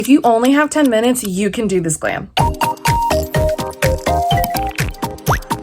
If you only have 10 minutes, you can do this glam.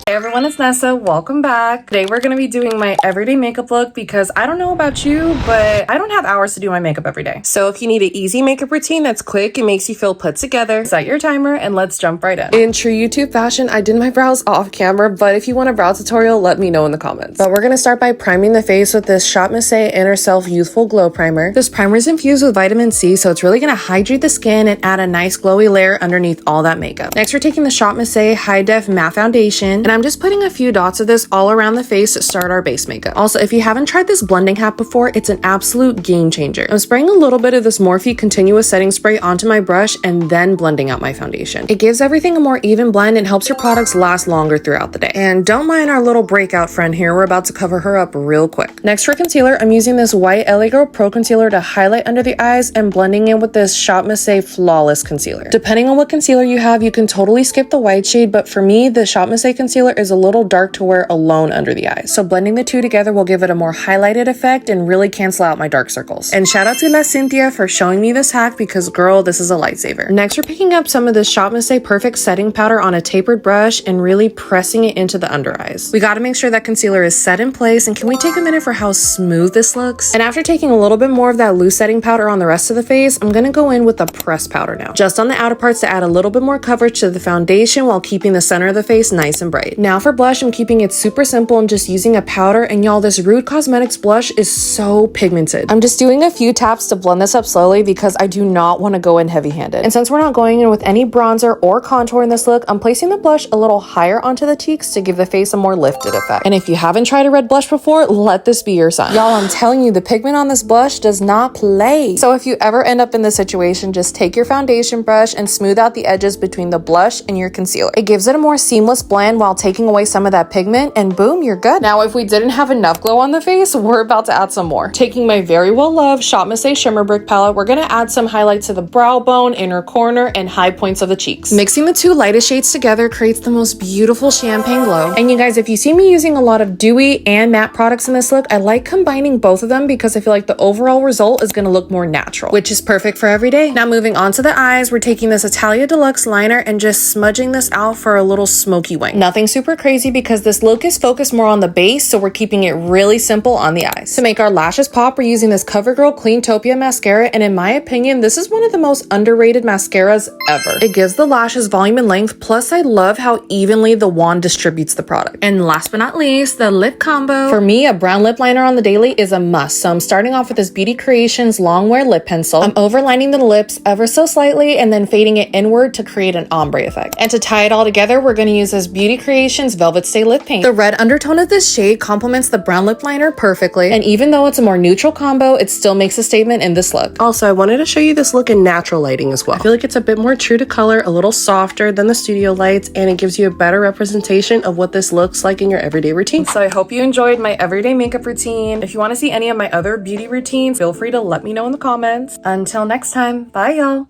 Hey everyone, it's Nessa. Welcome back. Today we're going to be doing my everyday makeup look because I don't know about you, but I don't have hours to do my makeup every day. So if you need an easy makeup routine that's quick and makes you feel put together, set your timer and let's jump right in. In true YouTube fashion, I did my brows off camera, but if you want a brow tutorial, let me know in the comments. But we're going to start by priming the face with this Shot Mascara Inner Self Youthful Glow Primer. This primer is infused with vitamin C, so it's really going to hydrate the skin and add a nice glowy layer underneath all that makeup. Next, we're taking the Shot Mascara High Def Matte Foundation, and I'm just putting a few dots of this all around the face to start our base makeup. Also, if you haven't tried this blending hat before, it's an absolute game changer. I'm spraying a little bit of this Morphe Continuous setting spray onto my brush and then blending out my foundation. It gives everything a more even blend and helps your products last longer throughout the day. And don't mind our little breakout friend here. We're about to cover her up real quick. Next, for concealer, I'm using this white LA Girl Pro Concealer to highlight under the eyes and blending in with this Shot Mascara Flawless Concealer. Depending on what concealer you have, you can totally skip the white shade, but for me, the Shot Mascara Concealer is a little dark to wear alone under the eyes. So blending the two together will give it a more highlighted effect and really cancel out my dark circles. And shout out to La Cynthia for showing me this hack because girl, this is a lifesaver. Next, we're picking up some of this Shot Mascara Perfect Setting Powder on a tapered brush and really pressing it into the under eyes. We got to make sure that concealer is set in place, and can we take a minute for how smooth this looks? And after taking a little bit more of that loose setting powder on the rest of the face, I'm gonna go in with a pressed powder now, just on the outer parts to add a little bit more coverage to the foundation while keeping the center of the face nice and bright. Now for blush, I'm keeping it super simple and just using a powder, and y'all, this Rude Cosmetics blush is so pigmented. I'm just doing a few taps to blend this up slowly because I do not want to go in heavy-handed. And since we're not going in with any bronzer or contour in this look, I'm placing the blush a little higher onto the cheeks to give the face a more lifted effect. And if you haven't tried a red blush before, let this be your sign. Y'all, I'm telling you, the pigment on this blush does not play. So if you ever end up in this situation, just take your foundation brush and smooth out the edges between the blush and your concealer. It gives it a more seamless blend while taking away some of that pigment, and boom, you're good. Now, if we didn't have enough glow on the face, we're about to add some more. Taking my very well loved Shot Mascara Shimmer Brick palette, we're gonna add some highlight to the brow bone, inner corner, and high points of the cheeks. Mixing the two lightest shades together creates the most beautiful champagne glow. And you guys, if you see me using a lot of dewy and matte products in this look, I like combining both of them because I feel like the overall result is gonna look more natural, which is perfect for every day. Now moving on to the eyes, we're taking this Italia Deluxe liner and just smudging this out for a little smoky wing. Nothing super crazy because this look is focused more on the base, so we're keeping it really simple on the eyes. To make our lashes pop, we're using this CoverGirl Cleantopia mascara, and in my opinion, this is one of the most underrated mascaras ever. It gives the lashes volume and length, plus I love how evenly the wand distributes the product. And last but not least, the lip combo. For me, a brown lip liner on the daily is a must, so I'm starting off with this Beauty Creations Long Wear Lip Pencil. I'm overlining the lips ever so slightly and then fading it inward to create an ombre effect. And to tie it all together, we're going to use this Beauty Creations Velvet Stay Lip Paint. The red undertone of this shade complements the brown lip liner perfectly, and even though it's a more neutral combo, it still makes a statement in this look. Also, I wanted to show you this look in natural lighting as well. I feel like it's a bit more true to color, a little softer than the studio lights, and it gives you a better representation of what this looks like in your everyday routine. So I hope you enjoyed my everyday makeup routine. If you want to see any of my other beauty routines, feel free to let me know in the comments. Until next time, bye y'all.